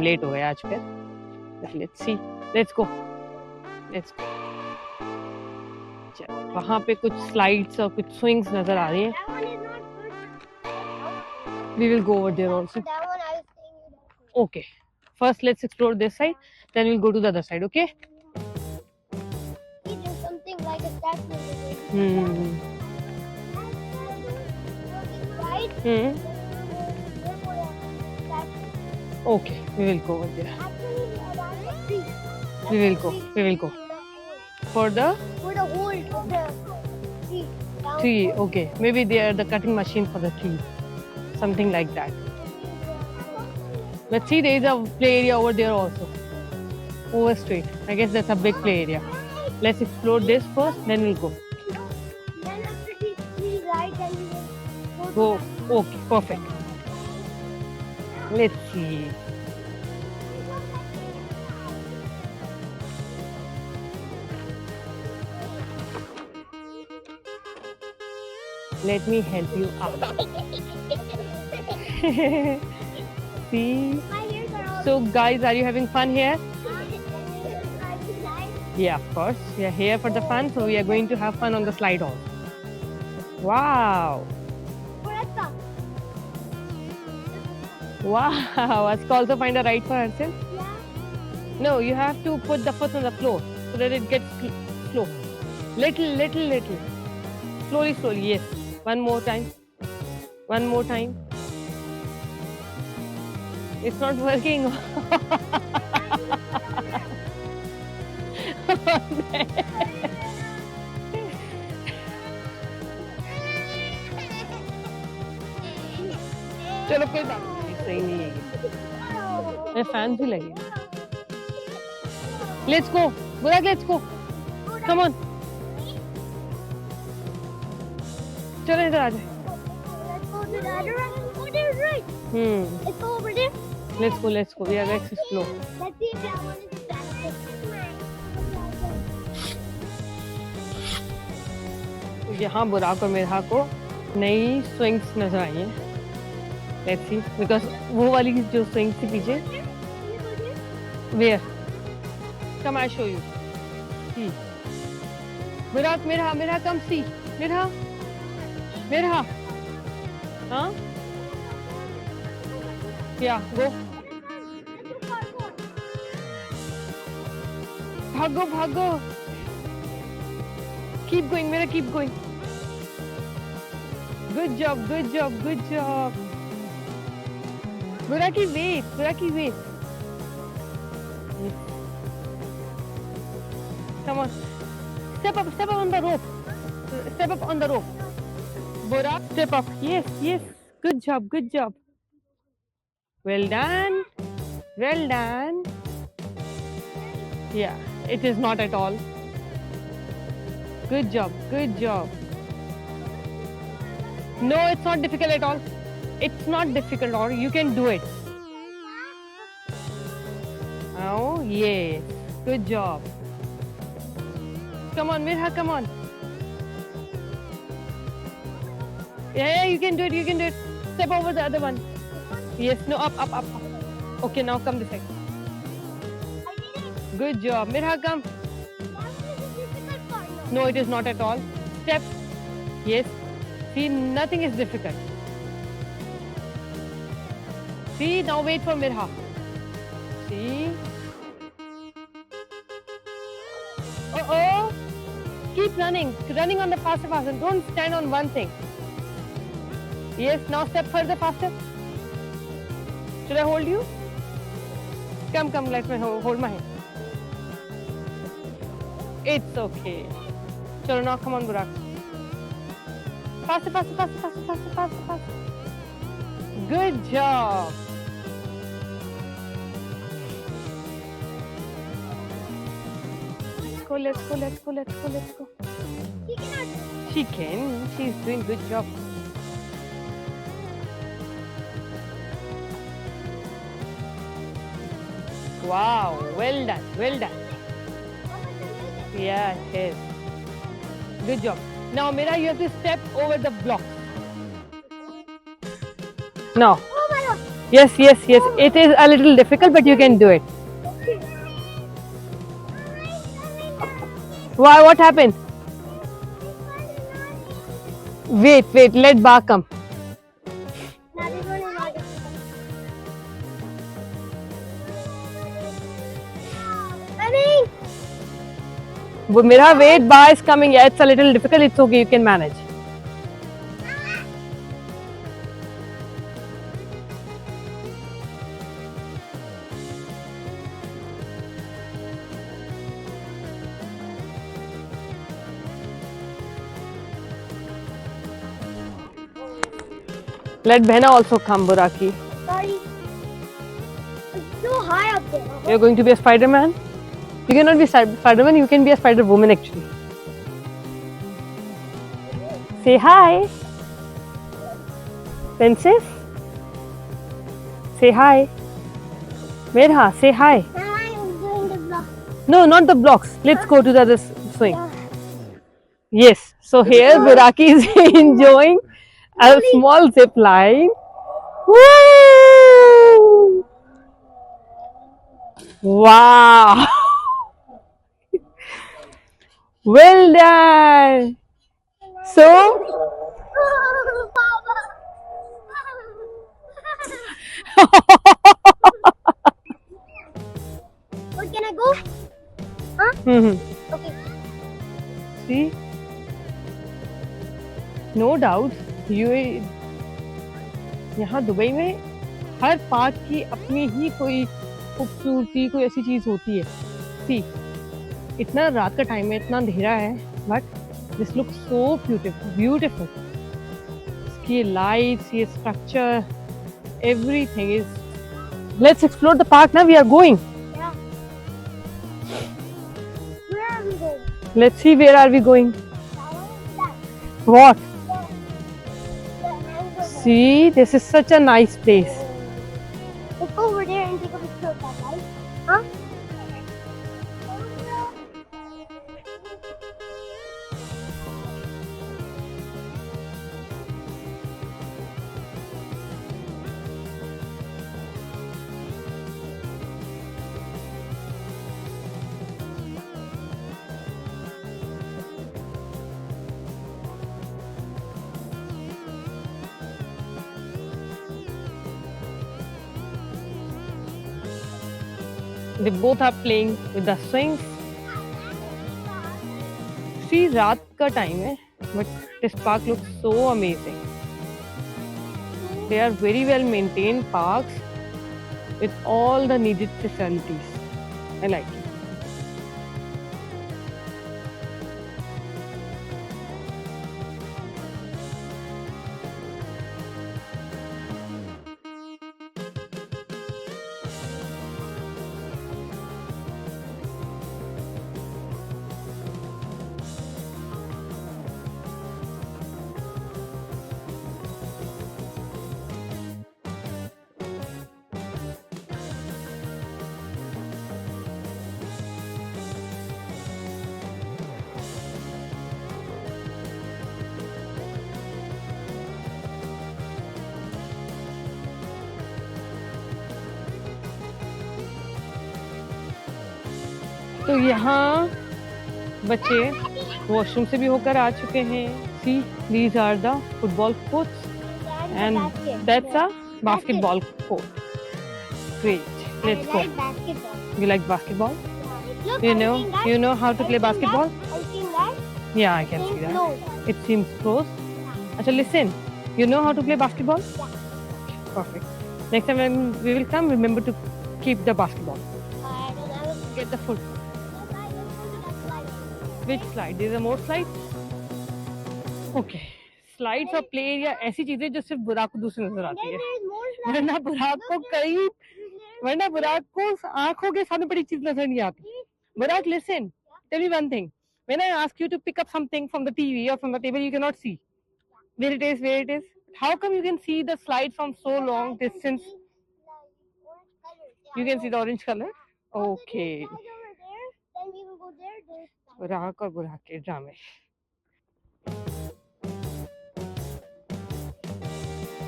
Late हो गए आज फिर। Let's see, let's go, let's go. वहाँ पे कुछ स्लाइड्स और कुछ स्विंग्स नजर आ रही हैं। We will go over there also. That one I was saying you don't. Okay. First, let's explore this side. Then we'll go to the other side. Okay? See, there's something like a statue over there. Hmm. Right? Hmm. Statue. Okay. We will go over there. Actually, around the tree. We will go. We will go. For the For the hole of the tree. Down tree. for- Okay. Maybe they are the cutting machine for the tree. Something like that. Let's see. There is a play area over there also. Over straight. I guess that's a big play area. Let's explore this first. Then we'll go. Then after the tree right, then we will go to Go. that. Okay. Perfect. Let's see. Let me help you out. See? My ears are all So guys, are you having fun here? Yeah, of course. We are here for the fun, so we are going to have fun on the slide also. Wow. Wow. Let's also find a ride for herself. No, you have to put the foot on the floor so that it gets slow. Little, little, little. Slowly, slowly. Yes. One more time. One more time. It's not working. चलो कोई बात नहीं, सही नहीं है ये। मेरे fan भी लगे। Let's go. Burak, let's go. Come on. चलो इधर आ जाए। Let's go to the other one. Oh, there's right. Let's go over there. Let's go. Let's go. We are let's explore. Let's see if that one is faster. यहाँ बुराक और मेरा को नई swings नजर आई हैं। Let's see, because वो वाली जो स्विंग थी पीछे, where? Come, I show you. See. बुराक मेरा come see. मेरा. हाँ? Yeah, go. भागो. Keep going, मेरा keep going. Good job. Buraki, wait. Yes. Come on. Step up on the rope. Step up on the rope. Burak, step up. Yes. Good job. Well done. Yeah, it is not at all. Good job. No, it's not difficult at all. It's not difficult, or you can do it. Oh, yes. Good job. Come on, Mirha, come on. Yeah, you can do it. Step over the other one. Yes, no, up. Okay, now come this side. Good job. Mirha, come. No, it is not at all. Step. Yes. See, nothing is difficult. See, now wait for Mirha. See. Oh. Keep running on the faster. Don't stand on one thing. Yes, now step further faster. Should I hold you? Come, let me hold my hand. It's okay. So now come on, Burak. Faster. Good job. Let's go. She can. She's doing good job. Wow, well done. Yeah, it is. Good job. Now, Mira, you have to step over the block. Now. Oh my God. Yes, yes, yes. It is a little difficult, but you can do it. Why? What happened? Wait, wait. Let Ba come. Now this one is not difficult. Coming. Mira, wait. Ba is coming. Yeah, it's a little difficult. It's okay. You can manage. Let Behna also come, Buraki. Sorry. It's so high up there. You're going to be a Spider-Man? You cannot be Spider-Man, you can be a Spider-Woman actually. Say hi. Princess? Say hi. Merha, say hi. Now I'm doing the block. No, not the blocks. Let's go to the other swing. Yeah. Yes. So here Buraki is enjoying a small zip line. Woo! Wow! Well done. So, Oh, Papa. Where can I go? Okay. see, no doubt, यहाँ Dubai में हर park की अपनी ही कोई खूबसूरती कोई ऐसी चीज होती है. सी, इतना रात का टाइम है, इतना अंधेरा है, but this look so beautiful. इसकी लाइट्स, ये structure, everything is. Let's explore the park now. We are going. Yeah. Where are we going? Let's see where are we going. That. What? The mango. See, this is such a nice place. Let's go over there and take a picture of that, guys. Huh? They both are playing with the swings. See, रात का time है, but this park looks so amazing. They are very well maintained parks with all the needed facilities. I like it. तो यहाँ बच्चे washroom से भी होकर आ चुके हैं. सी, these are the football courts and that's a basketball court. Great, let's go. I like basketball. You like basketball? Look, You I'm know, seeing that. you know how to I'm play seeing basketball? that. I'm seeing that. Yeah, I can see Seems that. close. It seems close. Acha, listen. You know how to play basketball? Yeah. Perfect. Next time when we will come, remember to keep the basketball. I don't have a Get the foot. I don't know that slide. Which slide? There is a more slide? Okay. Slides और play area ऐसी चीजें जो सिर्फ बुराक को दूसरी नजर आती Then है. there's more slides. वरना बुराक को कई वरना बुराक को आंखों के सामने बड़ी चीज नजर नहीं आती. Burak, listen. Tell me one thing. When I ask you to pick up something from the TV or from the table, you cannot see where it is, where it is. How come you can see the slide from so long distance? You can see the orange color. Okay. Then we will go there. There's बुराक और बुराक के ड्रामे.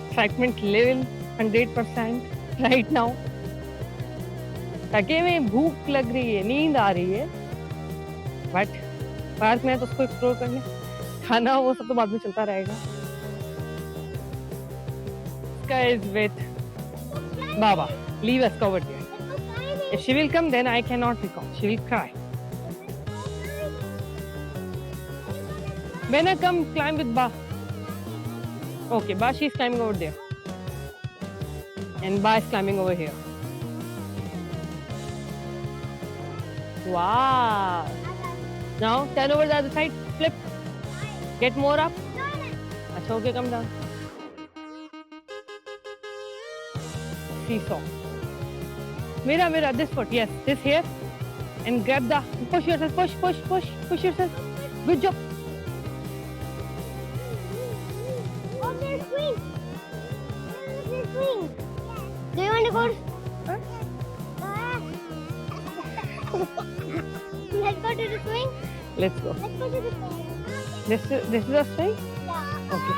Excitement level 100%. Right now. थके में भूख लग रही है, नींद आ रही है, बट पार्क में तो उसको एक्सप्लोर करने, खाना वो सब तो बाद में चलता रहेगा। Sky is with Baba. Leave us covered there. If she will come, then I cannot recall. She will cry. When I come, climb with Ba. Okay, Ba, she's climbing over there. And Ba is climbing over here. Wow. Now, turn over the other side. Flip. Get more up. Achha, okay, come down. Seesaw. Mira, this foot. Yes, this here. And grab the, push yourself, push yourself. Good job. Oh, there's swing. There's swing. Do you want to go? Huh? Let's go to the swing. Let's go. Let's go to the swing. This is a swing? Yeah. Okay.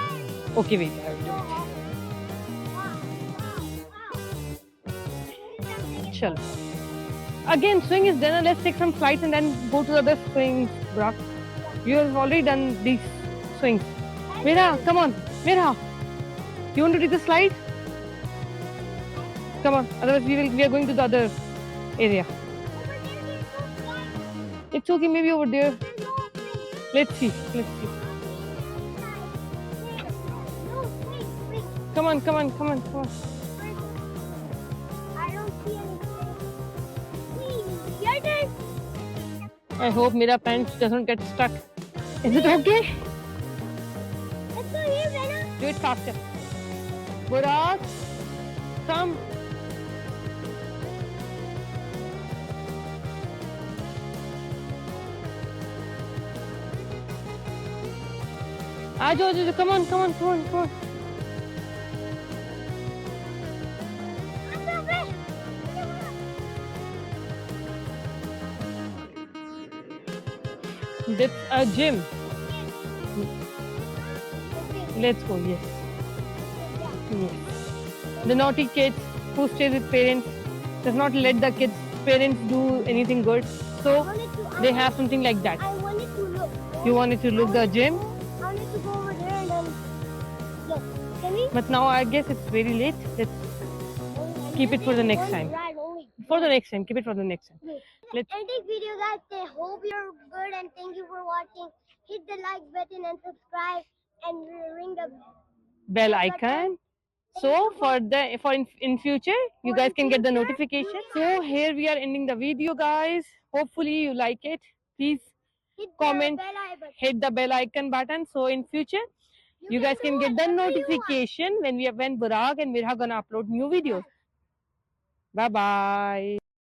Okay, wait. I will do it. Chalo. Again, swing is done. Let's take some flights and then go to the other swings, Brock. You have already done these swings. Mira, come on. Mira. You want to take the slide? Come on. Otherwise, we are going to the other area. It's okay. Maybe over there. Let's see. Come on. I don't see anything. Please, your turn. I hope Mira pants doesn't get stuck. Is it okay? Let's go here, Rena. Do it faster. Burak, come. Ajo, come on. I'm so fresh. That's a gym. Let's go, yes. The naughty kids who stays with parents does not let the kids parents do anything good. So they have something like that. I wanted to look. You wanted to look the gym, I wanted to go over there and then look. Can we? but now I guess it's very late. Let's keep it for the next time. Right, only. For the next time, keep it for the next time. Okay. Let's- And this video, guys, I hope you're good and thank you for watching. Hit the like button and subscribe and ring the Bell icon. So in future, you guys can get the notification. So here we are ending the video, guys. Hopefully you like it. Please hit comment, the bell icon. hit the bell icon button. So in future, you guys can do get the whatever you want. notification when Buraq and Mirha gonna upload new videos. Bye bye.